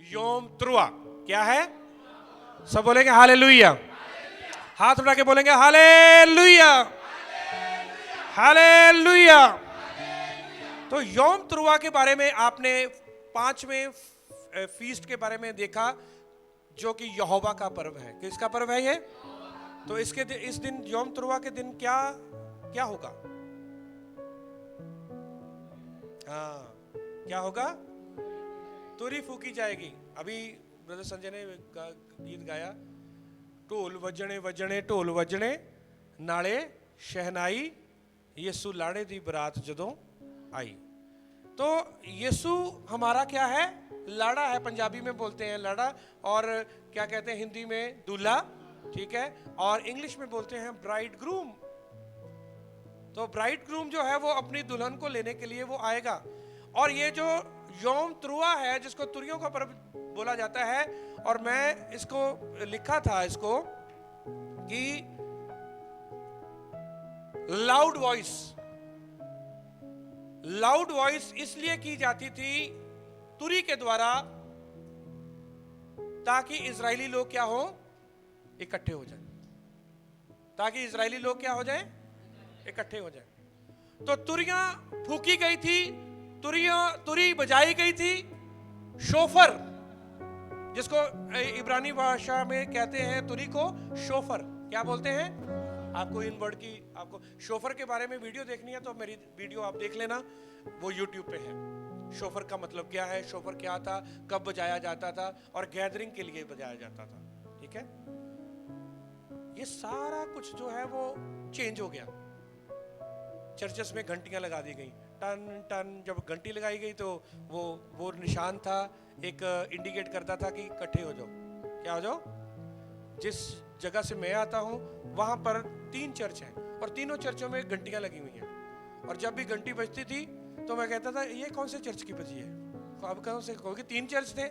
योम त्रुआ। क्या है? सब बोलेंगे हालेलुया। हाथ उठा के बोलेंगे हालेलुया, हालेलुया। तो योम त्रुआ के बारे में आपने पांचवें फीस्ट के बारे में देखा, जो कि यहोवा का पर्व है। किसका पर्व है ये? तो इस दिन योम त्रुआ के दिन क्या क्या होगा? हाँ, क्या होगा? तुरी फूकी जाएगी। अभी ब्रदर संजय ने गीत गाया, ढोल वजने वजने ढोल वजने नाले शहनाई यीशु लाड़े दी बरात जदों आई। तो यीशु हमारा क्या है? लाड़ा है। पंजाबी में बोलते हैं लाड़ा, और क्या कहते हैं हिंदी में? दूल्हा। ठीक है। और इंग्लिश में बोलते हैं ब्राइड ग्रूम। तो ब्राइड ग्रूम जो है वो अपनी दुल्हन को लेने के लिए वो आएगा। और ये जो योम त्रुआ है, जिसको तुरियों का पर्व बोला जाता है, और मैं इसको लिखा था इसको कि लाउड वॉइस इसलिए की जाती थी तुरी के द्वारा, ताकि इजरायली लोग क्या हो? इकट्ठे हो जाए। ताकि इजरायली लोग क्या हो जाए? इकट्ठे हो जाए। तो तुरियां फूकी गई थी, तुरी बजाई गई थी। शोफर, जिसको इब्रानी भाषा में कहते हैं तुरी को शोफर। क्या बोलते हैं? आपको इन वर्ड की, आपको शोफर के बारे में वीडियो देखनी है तो मेरी वीडियो आप देख लेना, वो यूट्यूब पे है। शोफर का मतलब क्या है, शोफर क्या था, कब बजाया जाता था, और गैदरिंग के लिए बजाया जाता था। ठीक है। ये सारा कुछ जो है वो चेंज हो गया। चर्चेस में घंटियां लगा दी गई, टन टन। जब घंटी लगाई गई तो वो निशान था, एक इंडिकेट करता था कि इकट्ठे हो जाओ। क्या हो जाओ? जिस जगह से मैं आता हूं वहां पर 3 चर्च हैं, और तीनों चर्चों में घंटियां लगी हुई हैं। और जब भी घंटी बजती थी तो मैं कहता था ये कौन से चर्च की बजी है? अब कौन से? क्योंकि 3 चर्च थे।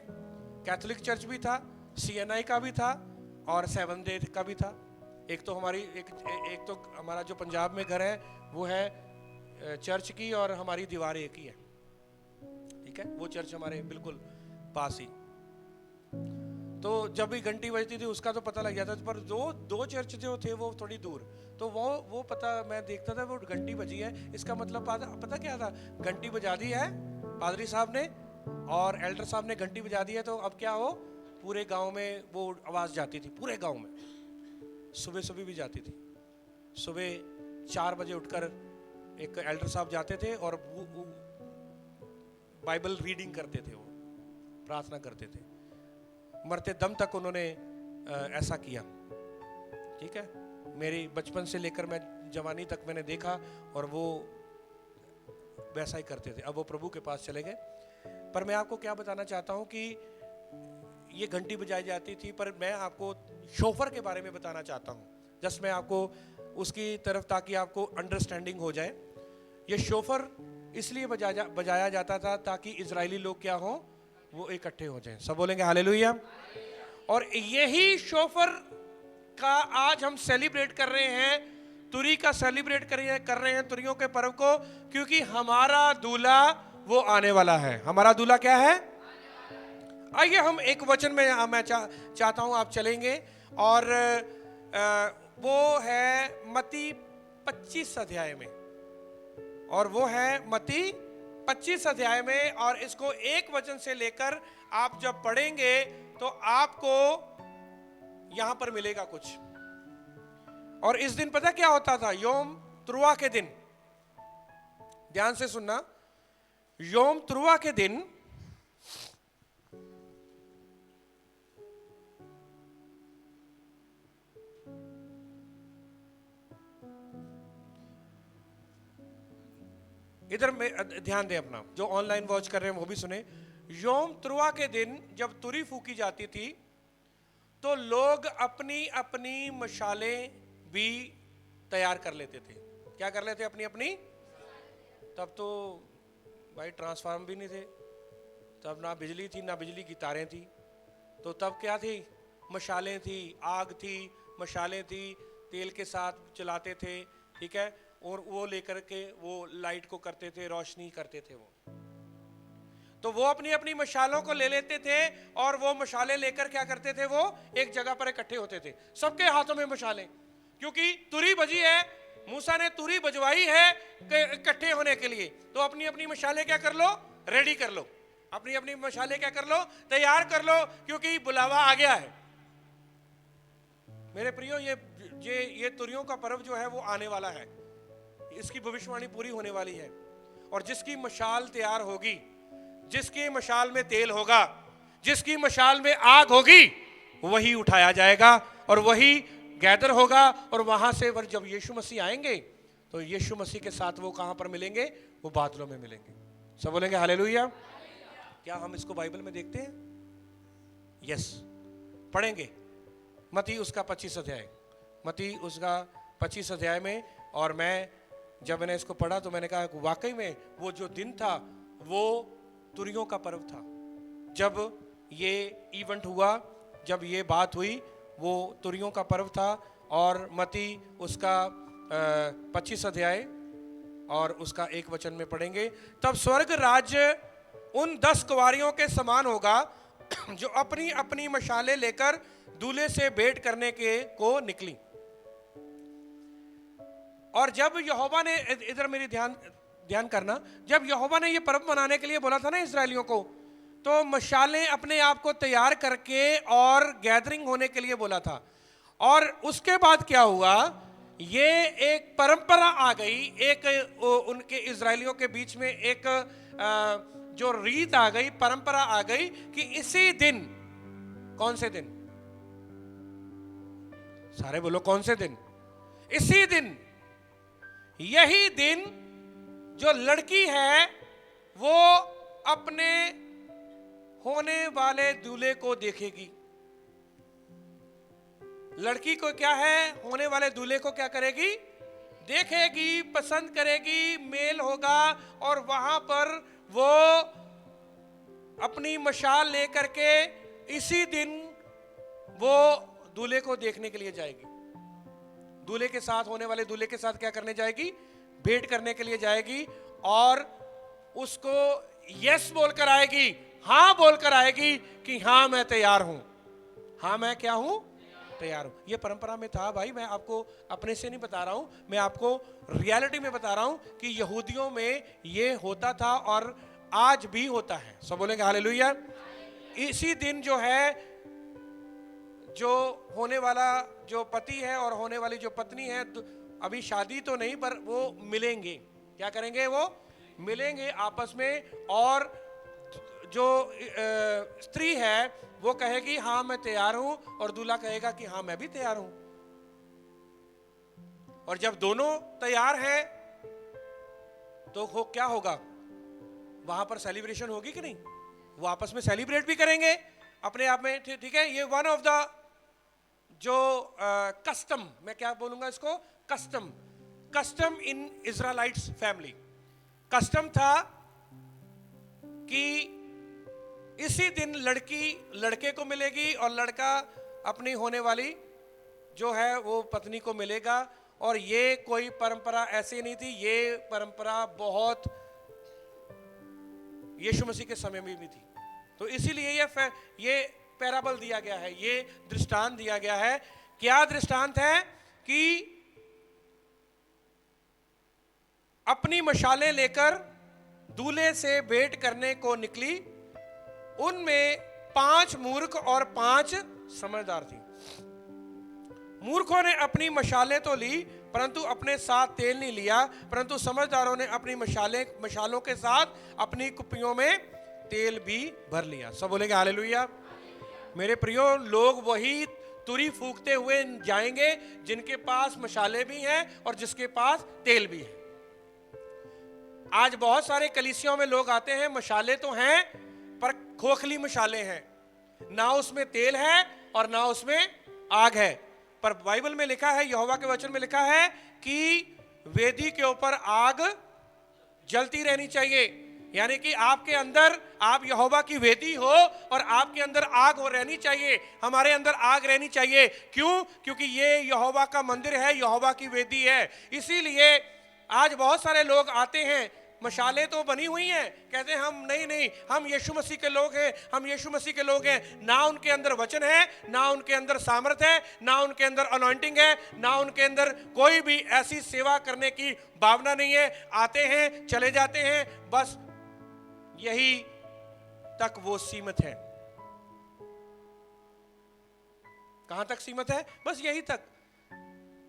कैथोलिक चर्च भी था, CNI का भी था, और सेवन डे का भी था। एक तो हमारा जो पंजाब में घर है वो है चर्च की, और हमारी दीवार एक ही है। ठीक है। वो चर्च हमारे बिल्कुल पास ही। तो जब भी घंटी बजती थी उसका तो पता लग जाता था, पर दो चर्च जो थे वो थोड़ी दूर, तो वो पता मैं देखता था वो घंटी बजी है, इसका मतलब पता क्या था? घंटी बजा दी है पादरी साहब ने और एल्डर साहब ने घंटी बजा दी है, तो अब क्या हो? पूरे गांव में वो आवाज जाती थी, पूरे गांव में। सुबह सुबह भी जाती थी। सुबह 4 बजे उठकर एक एल्डर साहब जाते थे और बाइबल रीडिंग करते थे, वो प्रार्थना करते थे। मरते दम तक उन्होंने ऐसा किया। ठीक है। मेरी बचपन से लेकर मैं जवानी तक मैंने देखा, और वो वैसा ही करते थे। अब वो प्रभु के पास चले गए। पर मैं आपको क्या बताना चाहता हूं कि ये घंटी बजाई जाती थी, पर मैं आपको शोफर के बारे में बताना चाहता हूं। जस्ट मैं आपको उसकी तरफ, ताकि आपको अंडरस्टैंडिंग हो जाए। ये शोफर इसलिए बजाया जाता था ताकि इजरायली लोग क्या हो? वो इकट्ठे हो जाएं। सब बोलेंगे हालेलुया। और यही शोफर का आज हम सेलिब्रेट कर रहे हैं, तुरी का सेलिब्रेट कर रहे हैं तुरियों के पर्व को, क्योंकि हमारा दूल्हा वो आने वाला है। हमारा दूल्हा क्या है? आइए हम एक वचन में मैं चाहता हूं आप चलेंगे, और वो है मत्ती 25 अध्याय में, और वो है मत्ती 25 अध्याय में। और इसको एक वचन से लेकर आप जब पढ़ेंगे तो आपको यहां पर मिलेगा कुछ। और इस दिन पता क्या होता था? योम त्रुआ के दिन, ध्यान से सुनना, योम त्रुआ के दिन इधर में ध्यान दें, अपना जो ऑनलाइन वॉच कर रहे हैं वो भी सुने। योम त्रुआ के दिन जब तुरी फूकी जाती थी तो लोग अपनी अपनी मशालें भी तैयार कर लेते थे। क्या कर लेते? अपनी अपनी। तब तो भाई ट्रांसफार्म भी नहीं थे, तब ना बिजली थी ना बिजली की तारें थी। तो तब क्या थी? मशालें थी, आग थी, मशालें थी, तेल के साथ जलाते थे। ठीक है। और वो लेकर के वो लाइट को करते थे, रोशनी करते थे वो। तो वो अपनी अपनी मशालों को ले लेते थे और वो मशाले लेकर क्या करते थे, वो एक जगह पर इकट्ठे होते थे, सबके हाथों में मशालें, क्योंकि तुरी बजी है, मूसा ने तुरी बजवाई है इकट्ठे होने के लिए। तो अपनी अपनी मशालें क्या कर लो, रेडी कर लो, अपनी अपनी मशालें क्या कर लो, तैयार कर लो, क्योंकि बुलावा आ गया है। मेरे प्रियो, ये तुरियों का पर्व जो है वो आने वाला है, इसकी भविष्यवाणी पूरी होने वाली है। और जिसकी मशाल तैयार होगी, जिसकी मशाल में तेल होगा, जिसकी मशाल में आग होगी, वही उठाया जाएगा और वही गैदर होगा। और वहां से जब यीशु मसीह आएंगे तो यीशु मसीह के साथ वो कहां पर मिलेंगे, वो बादलों में मिलेंगे। सब बोलेंगे हालेलुया। क्या हम इसको बाइबल में देखते हैं? यस, पढ़ेंगे मत्ती उसका 25 अध्याय, मत्ती उसका 25 अध्याय में। और जब मैंने इसको पढ़ा तो मैंने कहा वाकई में वो जो दिन था वो तुरियों का पर्व था। जब ये इवेंट हुआ, जब ये बात हुई, वो तुरियों का पर्व था। और मत्ती उसका 25 अध्याय और उसका 1 वचन में पढ़ेंगे। तब स्वर्ग राज्य उन 10 कुंवारियों के समान होगा जो अपनी अपनी मशालें लेकर दूल्हे से भेंट करने को निकली। और जब यहोवा ने, इधर मेरी ध्यान करना, जब यहोवा ने ये पर्व मनाने के लिए बोला था ना इस्राएलियों को, तो मशालें अपने आप को तैयार करके और गैदरिंग होने के लिए बोला था। और उसके बाद क्या हुआ, ये एक परंपरा आ गई, एक उनके इस्राएलियों के बीच में एक जो रीत आ गई, परंपरा आ गई कि इसी दिन, कौन से दिन, सारे बोलो कौन से दिन, इसी दिन, यही दिन जो लड़की है वो अपने होने वाले दूल्हे को देखेगी। लड़की को क्या है, होने वाले दूल्हे को क्या करेगी, देखेगी, पसंद करेगी, मेल होगा। और वहां पर वो अपनी मशाल लेकर के इसी दिन वो दूल्हे को देखने के लिए जाएगी। दूल्हे के साथ, होने वाले दूल्हे के साथ क्या करने जाएगी, भेंट करने के लिए जाएगी। और उसको यस बोलकर आएगी, हाँ बोलकर आएगी कि हाँ मैं तैयार हूं, हाँ मैं क्या हूं, तैयार हूं। ये परंपरा में था भाई, मैं आपको अपने से नहीं बता रहा हूं, मैं आपको रियलिटी में बता रहा हूं कि यहूदियों में ये होता था और आज भी होता है। सब बोलेंगे हालेलुया। इसी दिन जो है, जो होने वाला जो पति है और होने वाली जो पत्नी है, अभी शादी तो नहीं पर वो मिलेंगे। क्या करेंगे, वो मिलेंगे आपस में। और जो स्त्री है वो कहेगी हाँ मैं तैयार हूं, और दूल्हा कहेगा कि हाँ मैं भी तैयार हूं। और जब दोनों तैयार हैं तो क्या होगा, वहां पर सेलिब्रेशन होगी कि नहीं, वो आपस में सेलिब्रेट भी करेंगे अपने आप में। ठीक है, ये वन ऑफ द जो कस्टम, मैं क्या बोलूंगा इसको, कस्टम इन इजराइलाइट्स फैमिली। कस्टम था कि इसी दिन लड़की लड़के को मिलेगी और लड़का अपनी होने वाली जो है वो पत्नी को मिलेगा। और ये कोई परंपरा ऐसी नहीं थी, ये परंपरा बहुत यीशु मसीह के समय में भी थी। तो इसीलिए ये पैराबल दिया गया है, ये दृष्टांत दिया गया है। क्या दृष्टांत है कि अपनी मशालें लेकर दूल्हे से भेंट करने को निकली, उनमें 5 मूर्ख और 5 समझदार थी। मूर्खों ने अपनी मशालें तो ली परंतु अपने साथ तेल नहीं लिया, परंतु समझदारों ने अपनी मशालों के साथ अपनी कुप्पियों में तेल भी भर लिया। सब बोलेंगे हालेलुया। मेरे प्रियो, लोग वही तुरी फूकते हुए जाएंगे जिनके पास मशाले भी हैं और जिसके पास तेल भी है। आज बहुत सारे कलीसियों में लोग आते हैं, मशाले तो हैं पर खोखली मशाले हैं, ना उसमें तेल है और ना उसमें आग है। पर बाइबल में लिखा है, यहोवा के वचन में लिखा है कि वेदी के ऊपर आग जलती रहनी चाहिए। यानी कि आपके अंदर, आप यहोवा की वेदी हो और आपके अंदर आग हो रहनी चाहिए, हमारे अंदर आग रहनी चाहिए। क्यों? क्योंकि ये यहोवा का मंदिर है, यहोवा की वेदी है। इसीलिए आज बहुत सारे लोग आते हैं मशालें तो बनी हुई हैं, कहते हैं हम नहीं, हम यीशु मसीह के लोग हैं, हम यीशु मसीह के लोग हैं। ना उनके अंदर वचन है, ना उनके अंदर सामर्थ है, ना उनके अंदर अनॉइंटिंग है, ना उनके अंदर कोई भी ऐसी सेवा करने की भावना नहीं है। आते हैं, चले जाते हैं, बस यही तक वो सीमित है। कहां तक सीमित है? बस यही तक,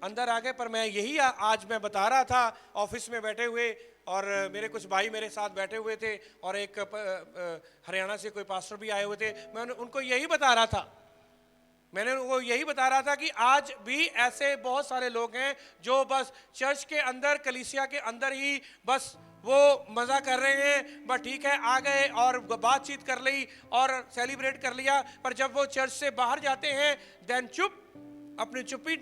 अंदर आ गए। पर मैं यही आज मैं बता रहा था ऑफिस में बैठे हुए, और मेरे कुछ भाई मेरे साथ बैठे हुए थे, और एक हरियाणा से कोई पास्टर भी आए हुए थे। मैं उनको यही बता रहा था, मैंने उनको यही बता रहा था कि आज भी ऐसे बहुत सारे लोग हैं जो बस चर्च के अंदर, कलीसिया के अंदर ही बस वो मजा कर रहे हैं, बस ठीक है, आ गए और बातचीत कर ली और सेलिब्रेट कर लिया। पर जब वो चर्च से बाहर जाते हैं, देन चुप, अपनी चुप्पी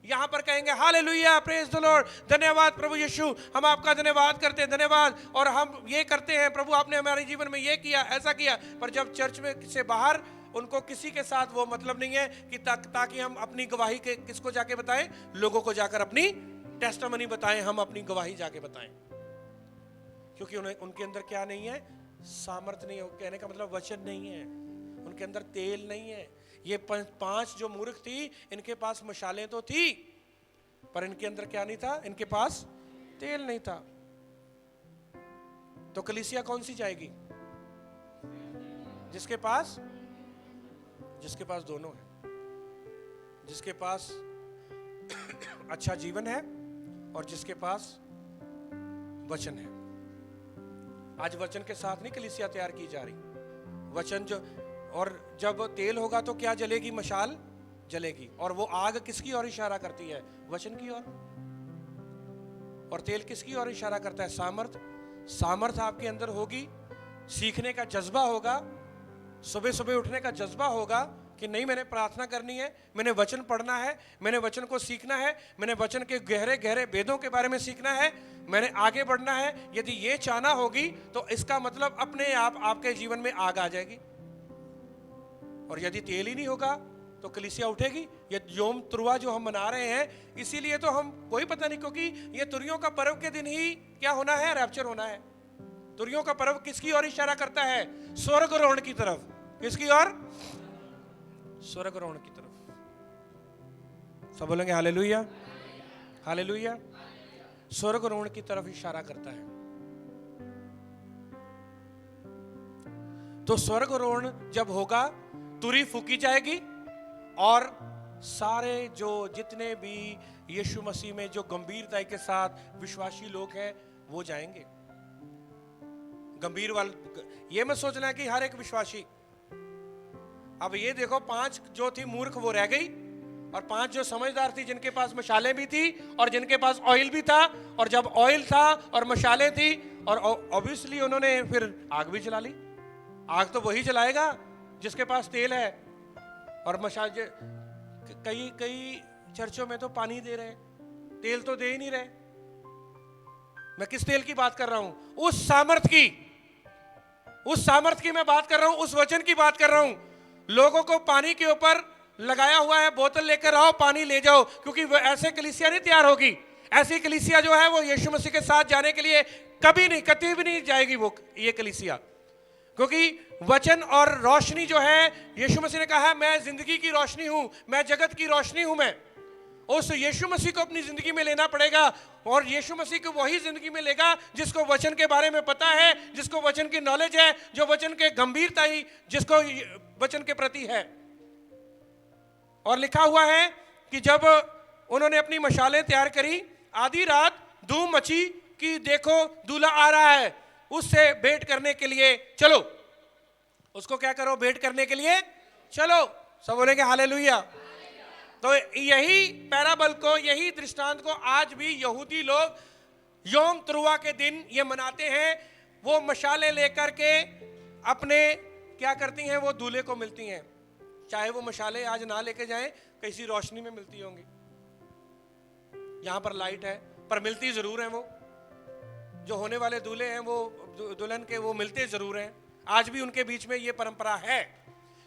यहां पर कहेंगे हालेलुया, प्रेज द लॉर्ड, धन्यवाद प्रभु यीशु, हम आपका धन्यवाद करते हैं, धन्यवाद, और हम ये करते हैं, प्रभु आपने हमारे जीवन में ये किया, ऐसा किया। पर जब चर्च में से बाहर उनको किसी के साथ वो मतलब नहीं है कि ताकि हम अपनी गवाही के किसको जाके बताएं, लोगों को जाकर अपनी टेस्टिमनी बताएं, हम अपनी गवाही जाके बताएं। क्योंकि उनके अंदर क्या नहीं है? सामर्थ नहीं है। कहने का मतलब वचन नहीं है, उनके अंदर तेल नहीं है। ये 5 जो मूर्ख थी, इनके पास मशालें तो थी, पर इनके अंदर क्या नहीं था? इनके पास तेल नहीं था। तो कलीसिया कौन सी जाएगी? जिसके पास दोनों है, जिसके पास अच्छा जीवन है और जिसके पास वचन है। आज वचन के साथ नहीं कलीसिया तैयार की जा रही। वचन जो, और जब तेल होगा तो क्या जलेगी? मशाल जलेगी। और वो आग किसकी ओर इशारा करती है? वचन की ओर। और तेल किसकी ओर इशारा करता है? सामर्थ आपके अंदर होगी, सीखने का जज्बा होगा, सुबह सुबह उठने का जज्बा होगा कि नहीं, मैंने प्रार्थना करनी है, मैंने वचन पढ़ना है, मैंने वचन को सीखना है, मैंने वचन के गहरे गहरे वेदों के बारे में सीखना है, मैंने आगे बढ़ना है। यदि ये चाहना होगी तो इसका मतलब अपने आप आपके जीवन में आग आ जाएगी। और यदि तेल ही नहीं होगा तो कलीसिया उठेगी? ये योम तुरवा जो हम मना रहे हैं, इसीलिए तो हम, कोई पता नहीं, क्योंकि ये तुरियों का पर्व के दिन ही क्या होना है? रैप्चर होना है। तुरियों का पर्व किसकी ओर इशारा करता है? स्वर्गारोहण की तरफ। किसकी ओर? स्वर्गारोहण की तरफ। सब बोलेंगे हालेलुया, हालेलुया। स्वर्गारोहण की तरफ इशारा करता है। तो स्वर्गारोहण जब होगा, तुरी फूकी जाएगी, और सारे जितने भी यीशु मसीह में जो गंभीरता के साथ विश्वासी लोग हैं, वो जाएंगे। गंभीर वाला ये मत सोचना कि हर एक विश्वासी। अब ये देखो, 5 जो थी मूर्ख वो रह गई, और 5 जो समझदार थी, जिनके पास मशालें भी थी और जिनके पास ऑयल भी था। और जब ऑयल था और मशालें थी, और ऑब्वियसली उन्होंने फिर आग भी जला ली। आग तो वही जलाएगा जिसके पास तेल है। और मशाल, कई चर्चों में तो पानी दे रहे, तेल तो दे ही नहीं रहे। मैं किस तेल की बात कर रहा हूं? उस सामर्थ की मैं बात कर रहा हूं, उस वचन की बात कर रहा हूं। लोगों को पानी के ऊपर लगाया हुआ है, बोतल लेकर आओ, पानी ले जाओ, क्योंकि ऐसे कलीसिया नहीं तैयार होगी। ऐसी कलीसिया जो है वो यीशु मसीह के साथ जाने के लिए कभी भी नहीं जाएगी वो, ये कलीसिया। क्योंकि वचन और रोशनी जो है, यीशु मसीह ने कहा मैं जिंदगी की रोशनी हूं, मैं जगत की रोशनी हूं। मैं उस यीशु मसीह को अपनी जिंदगी में लेना पड़ेगा, और यीशु मसीह को वही जिंदगी में लेगा जिसको वचन के बारे में पता है, जिसको वचन की नॉलेज है, जो वचन के गंभीरता ही जिसको वचन के प्रति है। और लिखा हुआ है कि जब उन्होंने अपनी मशालें तैयार करी, आधी रात धूम मची कि देखो दूल्हा आ रहा है, उससे भेंट करने के लिए चलो। उसको क्या करो? भेंट करने के लिए चलो। सब बोलेंगे हालेलुया। तो यही पैराबल को, यही दृष्टांत को आज भी यहूदी लोग योम तुरुआ के दिन ये मनाते हैं। वो मशाले लेकर के अपने क्या करती हैं? वो दूल्हे को मिलती हैं। चाहे वो मशाले आज ना लेके जाएं, किसी रोशनी में मिलती होंगी। यहां पर लाइट है, पर मिलती जरूर है। वो जो होने वाले दूल्हे हैं, वो दुल्हन के, वो मिलते जरूर हैं। आज भी उनके बीच में ये परंपरा है,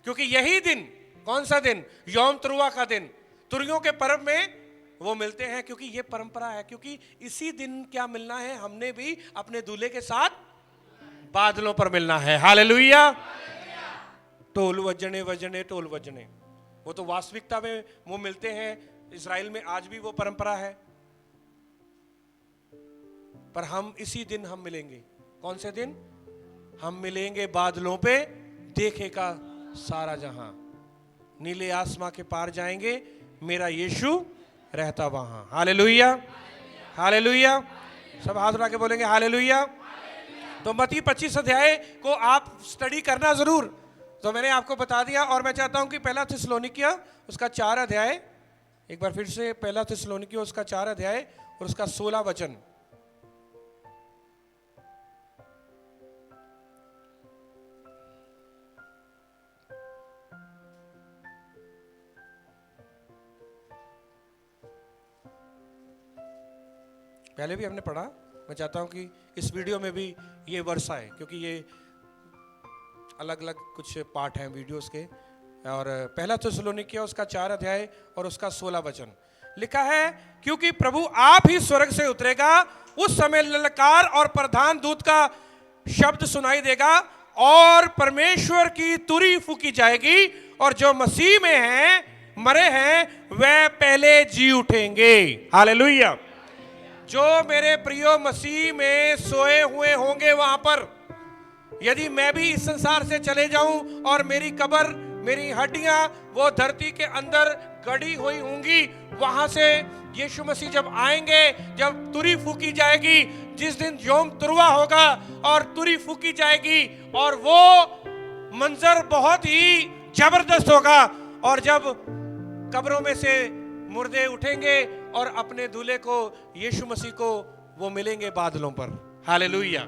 क्योंकि यही दिन, कौन सा दिन? योम तुरुआ का दिन। तुरियों के पर्व में वो मिलते हैं, क्योंकि ये परंपरा है, क्योंकि इसी दिन क्या मिलना है, हमने भी अपने दूल्हे के साथ बादलों पर मिलना है। हालेलुया। टोल वजने वजने टोल वजने, वो तो वास्तविकता में वो मिलते हैं। इजराइल में आज भी वो परंपरा है, पर हम इसी दिन हम मिलेंगे। कौन से दिन? हम मिलेंगे बादलों पे, देखेगा सारा जहां, नीले आसमां के पार जाएंगे, मेरा यीशु रहता वहां। Hallelujah, hallelujah. सब हाथ उठा के बोलेंगे हालेलुया। तो मत्ती 25 अध्याय को आप स्टडी करना जरूर। तो मैंने आपको बता दिया, और मैं चाहता हूं कि पहला थिस्सलुनीकियों उसका 4 अध्याय, एक बार फिर से पहला थिस्सलुनीकियों उसका 4 अध्याय और उसका 16 वचन। पहले भी हमने पढ़ा, मैं चाहता हूं कि इस वीडियो में भी ये वर्ष आए, क्योंकि ये अलग अलग कुछ पार्ट हैं वीडियोस के। और पहला थिस्सलुनीकियों उसका 4 अध्याय और उसका 16 वचन लिखा है, क्योंकि प्रभु आप ही स्वर्ग से उतरेगा, उस समय ललकार और प्रधान दूत का शब्द सुनाई देगा, और परमेश्वर की तुरी फूकी जाएगी, और जो मसीह में हैं, मरे हैं, वह पहले जी उठेंगे। हालेलुया। जो मेरे प्रियो मसीह में सोए हुए होंगे वहां पर, यदि मैं भी इस संसार से चले जाऊं और मेरी कब्र, मेरी हड्डियां वो धरती के अंदर गड़ी हुई होंगी, वहां से यीशु मसीह जब आएंगे, जब तुरी फूकी जाएगी, जिस दिन यौम तुरवा होगा और तुरी फूकी जाएगी, और वो मंजर बहुत ही जबरदस्त होगा। और जब कब्रों में से मुर्दे उठेंगे और अपने दूल्हे को, यीशु मसीह को, वो मिलेंगे बादलों पर। हालेलुया।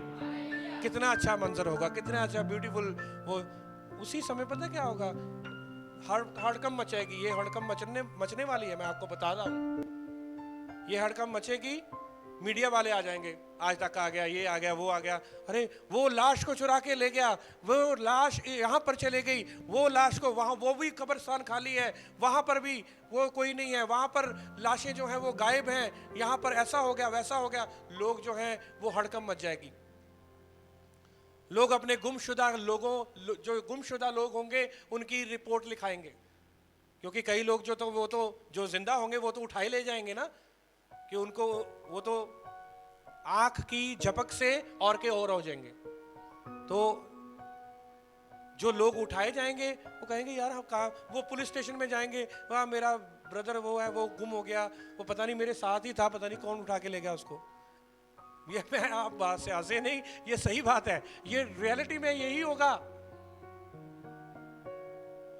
कितना अच्छा मंजर होगा, कितना अच्छा ब्यूटीफुल। वो उसी समय पता क्या होगा, हड़कंप मचेगी। ये हड़कंप मचने वाली है, मैं आपको बता रहा हूं। ये हड़कंप मचेगी, मीडिया वाले आ जाएंगे, आज तक आ गया, ये आ गया, वो आ गया, अरे वो लाश को चुरा के ले गया, वो लाश यहाँ पर चले गई, वो लाश को वहाँ, वो भी कब्रिस्तान खाली है, वहाँ पर भी वो कोई नहीं है, वहाँ पर लाशें जो हैं वो गायब हैं, यहाँ पर ऐसा हो गया, वैसा हो गया। लोग जो हैं वो हड़कंप मच जाएगी। लोग अपने गुमशुदा लोगों, जो गुमशुदा लोग होंगे उनकी रिपोर्ट लिखाएंगे, क्योंकि कई लोग जो, तो वो तो जो जिंदा होंगे वो तो उठाए ले जाएंगे ना, कि उनको वो तो आंख की झपक से और के और हो जाएंगे। तो जो लोग उठाए जाएंगे वो कहेंगे यार हम कहाँ, वो पुलिस स्टेशन में जाएंगे, वहाँ मेरा ब्रदर वो है, वो गुम हो गया, वो पता नहीं मेरे साथ ही था, पता नहीं कौन उठा के ले गया उसको। ये मैं आप बात से हंसे नहीं, ये सही बात है, ये रियलिटी में यही होगा।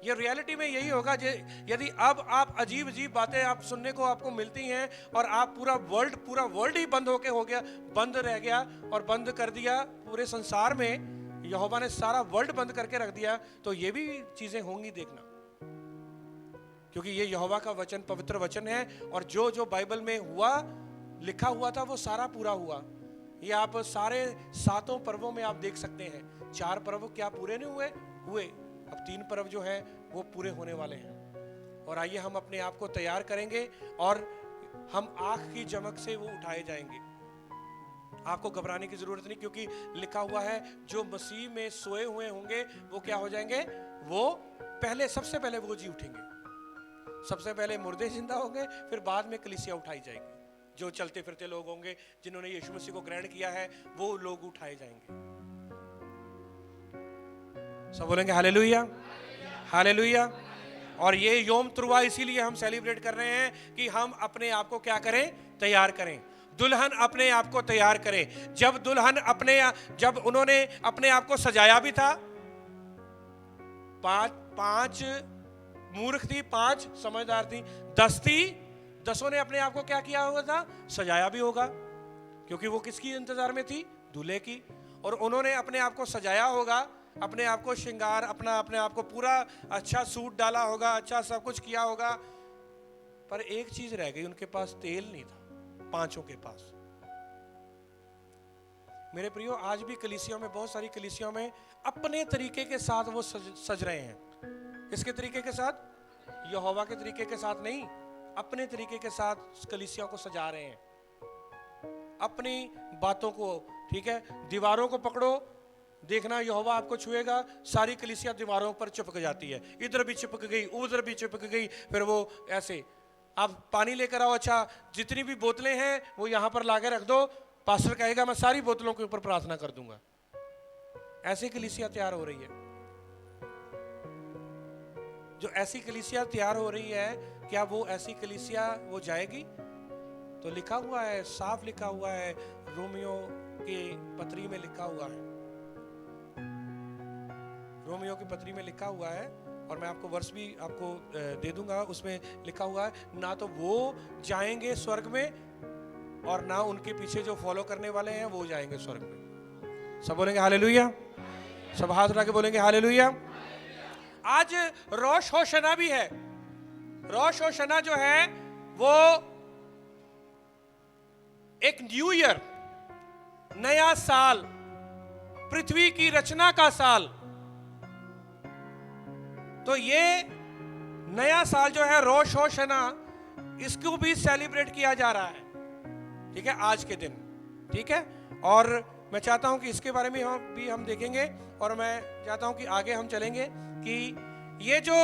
ये रियलिटी में यही होगा। यदि अब आप अजीब अजीब बातें आप सुनने को आपको मिलती हैं, और आप पूरा वर्ल्ड ही बंद होके हो गया, बंद रह गया और बंद कर दिया पूरे संसार में, यहोवा ने सारा वर्ल्ड बंद करके रख दिया, तो ये भी चीजें होंगी, देखना। क्योंकि ये यहोवा का वचन पवित्र वचन है, और जो जो बाइबल में हुआ, लिखा हुआ था, वो सारा पूरा हुआ। ये आप सारे 7 पर्वों में आप देख सकते हैं। 4 पर्व क्या पूरे नहीं हुए, अब 3 पर्व जो है वो पूरे होने वाले हैं। और आइए हम अपने आप को तैयार करेंगे, और हम आंख की चमक से वो उठाए जाएंगे। आपको घबराने की जरूरत नहीं, क्योंकि लिखा हुआ है जो मसीह में सोए हुए होंगे वो क्या हो जाएंगे, वो पहले, सबसे पहले वो जी उठेंगे। सबसे पहले मुर्दे जिंदा होंगे, फिर बाद में कलीसिया उठाई जाएगी। जो चलते फिरते लोग होंगे, जिन्होंने यीशु मसीह को ग्रहण किया है, वो लोग उठाए जाएंगे। सब बोलेंगे हालेलुया, हालेलुया। और ये योम तुरवा इसीलिए हम सेलिब्रेट कर रहे हैं कि हम अपने आप को क्या करें, तैयार करें। दुल्हन अपने आप को तैयार करे। जब उन्होंने अपने आप को सजाया भी था, 5 मूर्ख थी, 5 समझदार थी, 10 थी, 10 ने अपने आप को क्या किया होगा था, सजाया भी होगा, क्योंकि वो किसकी इंतजार में थी, दूल्हे की। और उन्होंने अपने आप को सजाया होगा, अपने आप को श्रृंगार, अपने आप को पूरा अच्छा सूट डाला होगा, अच्छा सब कुछ किया होगा। पर एक चीज रह गई, उनके पास तेल नहीं था, 5 के पास। मेरे प्रियो, आज भी कलीसियों में, बहुत सारी कलीसियों में अपने तरीके के साथ वो सज रहे हैं। किसके तरीके के साथ? यहोवा के तरीके के साथ नहीं। अपने तरीके के साथ कलीसिया को सजा रहे हैं, अपनी बातों को, ठीक है, दीवारों को पकड़ो, देखना यहोवा आपको छुएगा। सारी कलीसिया दीवारों पर चिपक जाती है, इधर भी चिपक गई, उधर भी चिपक गई, फिर वो ऐसे। आप पानी लेकर आओ, अच्छा जितनी भी बोतलें हैं वो यहाँ पर लाके रख दो, पास्टर कहेगा मैं सारी बोतलों के ऊपर प्रार्थना कर दूंगा। ऐसी कलीसिया तैयार हो रही है। जो ऐसी कलीसिया तैयार हो रही है, क्या वो ऐसी कलीसिया वो जाएगी? तो लिखा हुआ है, साफ लिखा हुआ है, रोमियो की पत्री में लिखा हुआ है, रोमियो की पत्री में लिखा हुआ है, और मैं आपको वर्ष भी आपको दे दूंगा। उसमें लिखा हुआ है, ना तो वो जाएंगे स्वर्ग में और ना उनके पीछे जो फॉलो करने वाले हैं वो जाएंगे स्वर्ग में। सब बोलेंगे हालेलुया, सब हाथ उठा के बोलेंगे हालेलुया। आज रोश होशना भी है। रोश होशना जो है वो एक न्यू ईयर, नया साल, पृथ्वी की रचना का साल। तो ये नया साल जो है रोश होशना, इसको भी सेलिब्रेट किया जा रहा है, ठीक है, आज के दिन, ठीक है। और मैं चाहता हूं कि इसके बारे में हम देखेंगे, और मैं चाहता हूं कि आगे हम चलेंगे कि ये जो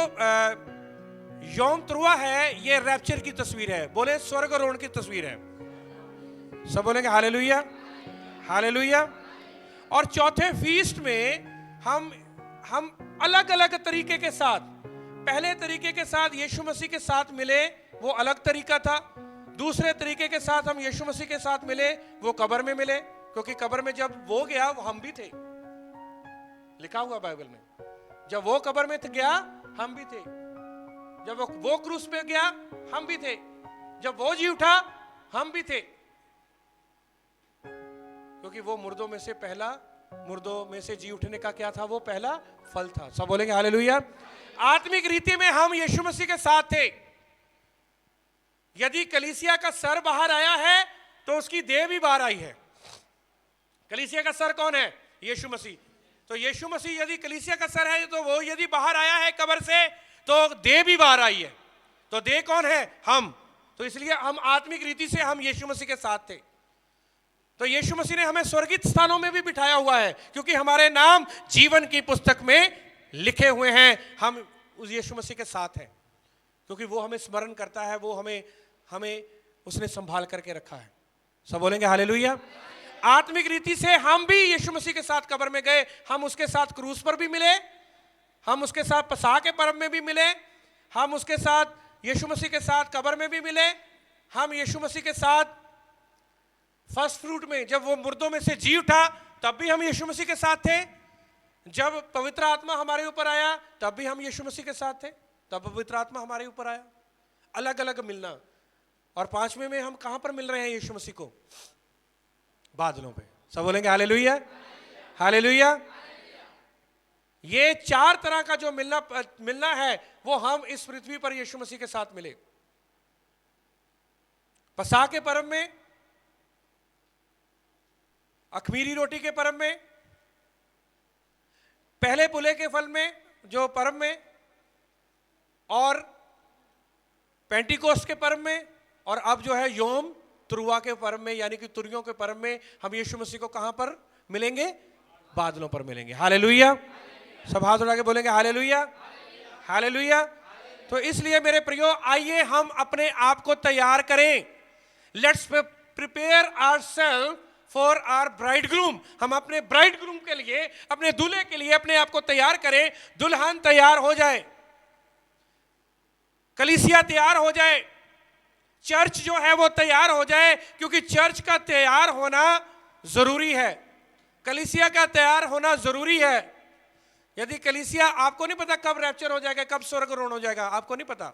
यौम त्रुआ है, ये रैप्चर की तस्वीर है। बोले स्वर्गारोहण की तस्वीर है। सब बोलेंगे हालेलुया, हालेलुया। और चौथे फीस्ट में हम अलग अलग तरीके के साथ, पहले तरीके के साथ यीशु मसीह के साथ मिले, वो अलग तरीका था। दूसरे तरीके के साथ हम यीशु मसीह के साथ मिले, वो कब्र में मिले, क्योंकि कब्र में जब वो गया वो हम भी थे, लिखा हुआ बाइबल में। जब वो कब्र में गया हम भी थे, जब वो क्रूस पे गया हम भी थे, जब वो जी उठा हम भी थे, क्योंकि वो मुर्दों में से पहला, मुर्दों में से जी उठने का क्या था? वो पहला फल था। सब बोलेंगे हालेलुया। आत्मिक रीति में हम यीशु मसीह के साथ थे। यदि कलीसिया का सर बाहर आया है तो उसकी देह भी बाहर आई है। कलीसिया का सर कौन है? यीशु मसीह। तो यीशु मसीह यदि कलीसिया का सर है, तो वो यदि बाहर आया है कब्र से, तो देह भी बाहर आई है। तो देह कौन है? हम। तो इसलिए हम आत्मिक रीति से हम यीशु मसीह के साथ थे। तो यीशु मसीह ने हमें स्वर्गीय स्थानों में भी बिठाया हुआ है, क्योंकि हमारे नाम जीवन की पुस्तक में लिखे हुए हैं। हम उस यीशु मसीह के साथ हैं, क्योंकि वो हमें स्मरण करता है, वो हमें उसने संभाल करके रखा है। सब बोलेंगे हालेलुया। आत्मिक रीति से हम भी यीशु मसीह के साथ कब्र में गए, हम उसके साथ क्रूस पर भी मिले, हम उसके साथ पसाह के पर्व में भी मिले, हम उसके साथ यीशु मसीह के साथ कब्र में भी मिले, हम यीशु मसीह के साथ फर्स्ट फ्रूट में, जब वो मुर्दों में से जी उठा तब भी हम यीशु मसीह के साथ थे, जब पवित्र आत्मा हमारे ऊपर आया तब भी हम यीशु मसीह के साथ थे, तब पवित्र आत्मा हमारे ऊपर आया। अलग अलग मिलना। और पांचवें में हम कहां पर मिल रहे हैं यीशु मसीह को? बादलों पे। सब बोलेंगे हालेलुया, हालेलुया। ये चार तरह का जो मिलना है, वो हम इस पृथ्वी पर यीशु मसीह के साथ मिले। पसाह के पर्व में, अखमीरी रोटी के पर्व में, पहले पुले के फल में जो पर्व में, और पेंटिकोस्ट के पर्व में, और अब जो है योम त्रुआ के पर्व में, यानी कि तुरियों के पर्व में हम यीशु मसीह को कहां पर मिलेंगे? बादलों पर मिलेंगे। हालेलुया। सब हाथ उठा के बोलेंगे हालेलुया, हालेलुया। तो इसलिए मेरे प्रियो, आइए हम अपने आप को तैयार करें। Let's prepare ourselves for our bridegroom. हम अपने ब्राइडग्रूम के लिए, अपने दूल्हे के लिए अपने आप को तैयार करें। दुल्हन तैयार हो जाए, कलीसिया तैयार हो जाए, चर्च जो है वो तैयार हो जाए, क्योंकि चर्च का तैयार होना जरूरी है, कलीसिया का तैयार होना जरूरी है। यदि कलीसिया, आपको नहीं पता कब रैप्चर हो जाएगा, कब स्वर्गारोहण हो जाएगा, आपको नहीं पता,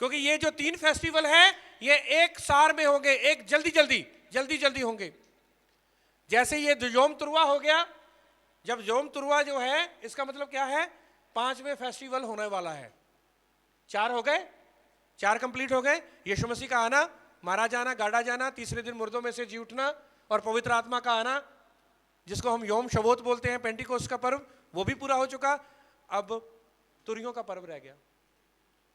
क्योंकि ये जो 3 फेस्टिवल है ये एक साल में होंगे, एक जल्दी होंगे। जैसे ये योम त्रुआ हो गया, जब योम त्रुआ जो है, इसका मतलब क्या है? 5वें फेस्टिवल होने वाला है। 4 हो गए, 4 कंप्लीट हो गए। यीशु मसीह का आना, मारा जाना, गाड़ा जाना, तीसरे दिन मुर्दों में से जी उठना, और पवित्र आत्मा का आना, जिसको हम योम शवोत बोलते हैं, पेंटिकोस्ट का पर्व, वो भी पूरा हो चुका। अब तुरियों का पर्व रह गया।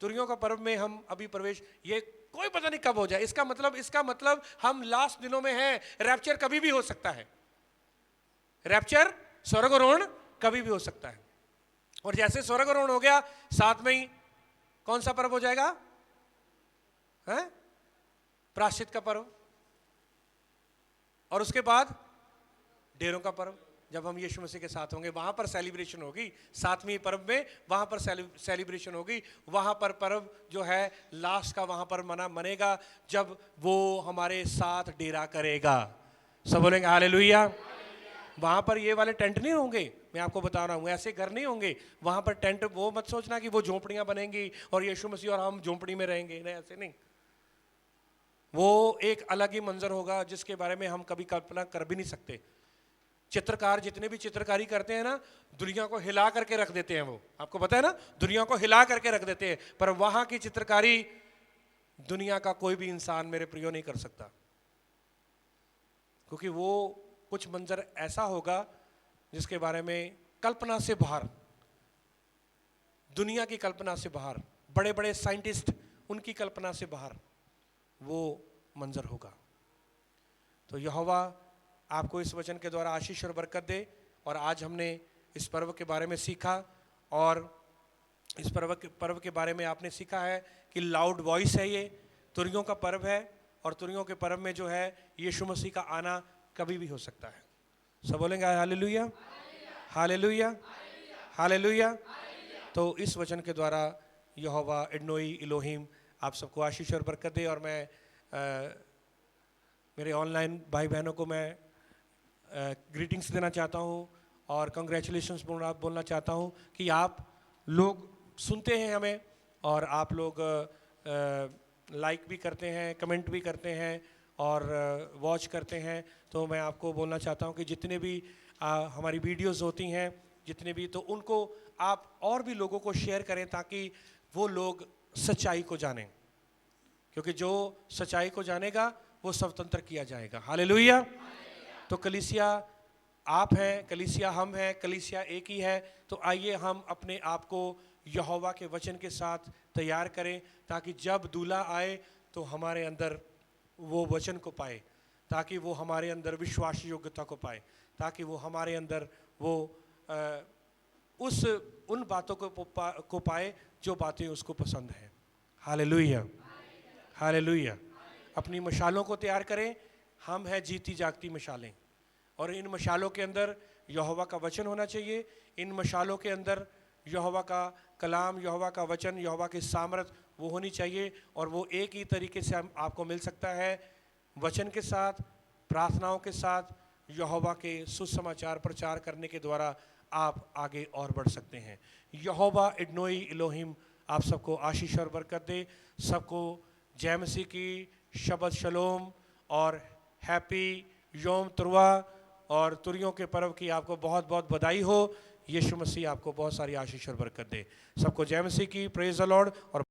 तुरियों का पर्व में हम अभी प्रवेश, ये कोई पता नहीं कब हो जाए। इसका मतलब हम लास्ट दिनों में हैं। रैप्चर कभी भी हो सकता है, रैप्चर स्वर्गारोहण कभी भी हो सकता है। और जैसे स्वर्गारोहण हो गया, साथ में ही कौन सा पर्व हो जाएगा? है प्रायश्चित का पर्व, और उसके बाद डेरों का पर्व। जब हम यीशु मसीह के साथ होंगे वहां पर सेलिब्रेशन होगी, सातवीं पर्व में वहां पर सेलिब्रेशन होगी। वहां पर पर्व जो है लास्ट का वहां पर मनेगा जब वो हमारे साथ डेरा करेगा। सब बोलेंगे हालेलुया। वहां पर ये वाले टेंट नहीं होंगे, मैं आपको बता रहा हूं, ऐसे घर नहीं होंगे वहां पर टेंट। वो मत सोचना कि वो झोंपड़ियां बनेंगी और यीशु मसीह और हम झोंपड़ी में रहेंगे, नहीं, ऐसे नहीं। वो एक अलग ही मंजर होगा जिसके बारे में हम कभी कल्पना कर भी नहीं सकते। चित्रकार जितने भी चित्रकारी करते हैं ना, दुनिया को हिला करके रख देते हैं। वो आपको पता है ना, दुनिया को हिला करके रख देते हैं, पर वहां की चित्रकारी दुनिया का कोई भी इंसान मेरे प्रियो नहीं कर सकता, क्योंकि वो कुछ मंजर ऐसा होगा जिसके बारे में कल्पना से बाहर, दुनिया की कल्पना से बाहर, बड़े बड़े साइंटिस्ट उनकी कल्पना से बाहर वो मंजर होगा। तो यहोवा आपको इस वचन के द्वारा आशीष और बरकत दे। और आज हमने इस पर्व के बारे में सीखा, और इस पर्व के बारे में आपने सीखा है कि लाउड वॉइस है, ये तुरियों का पर्व है, और तुरियों के पर्व में जो है यीशु मसीह का आना कभी भी हो सकता है। सब बोलेंगे हालेलुया, हालेलुया, हालेलुया। तो इस वचन के द्वारा यहोवा एडनोई इलोहिम आप सबको आशीष और बरकत दे। और मैं मेरे ऑनलाइन भाई बहनों को मैं ग्रीटिंग्स देना चाहता हूँ और कंग्रेचुलेशंस बोलना चाहता हूँ कि आप लोग सुनते हैं हमें, और आप लोग लाइक भी करते हैं, कमेंट भी करते हैं और वॉच करते हैं। तो मैं आपको बोलना चाहता हूँ कि जितने भी हमारी वीडियोस होती हैं, जितने भी, तो उनको आप और भी लोगों को शेयर करें ताकि वो लोग सच्चाई को जानें, क्योंकि जो सच्चाई को जानेगा वो स्वतंत्र किया जाएगा। हालेलुया। तो कलीसिया आप हैं, कलीसिया हम हैं, कलीसिया एक ही है। तो आइए हम अपने आप को यहोवा के वचन के साथ तैयार करें, ताकि जब दूल्हा आए तो हमारे अंदर वो वचन को पाए, ताकि वो हमारे अंदर विश्वास योग्यता को पाए, ताकि वो हमारे अंदर वो उन बातों को पाए जो बातें उसको पसंद हैं। Hallelujah, hallelujah. अपनी मशालों को तैयार करें। हम हैं जीती जागती मशालें, और इन मशालों के अंदर यहोवा का वचन होना चाहिए। इन मशालों के अंदर यहोवा का कलाम, यहोवा का वचन, यहोवा की सामर्थ वो होनी चाहिए। और वो एक ही तरीके से आपको मिल सकता है, वचन के साथ, प्रार्थनाओं के साथ, यहोवा के सुसमाचार प्रचार करने के द्वारा आप आगे और बढ़ सकते हैं। यहोवा एडनोई इलोहिम आप सबको आशीष और बरकत दे। सबको जय मसीह की शबद शलोम और हैप्पी योम तुरवा और तुरियों के पर्व की आपको बहुत बहुत बधाई हो। यीशु मसीह आपको बहुत सारी आशीष और बरकत दे। सबको जय मसीह की, प्रेज द लॉर्ड। और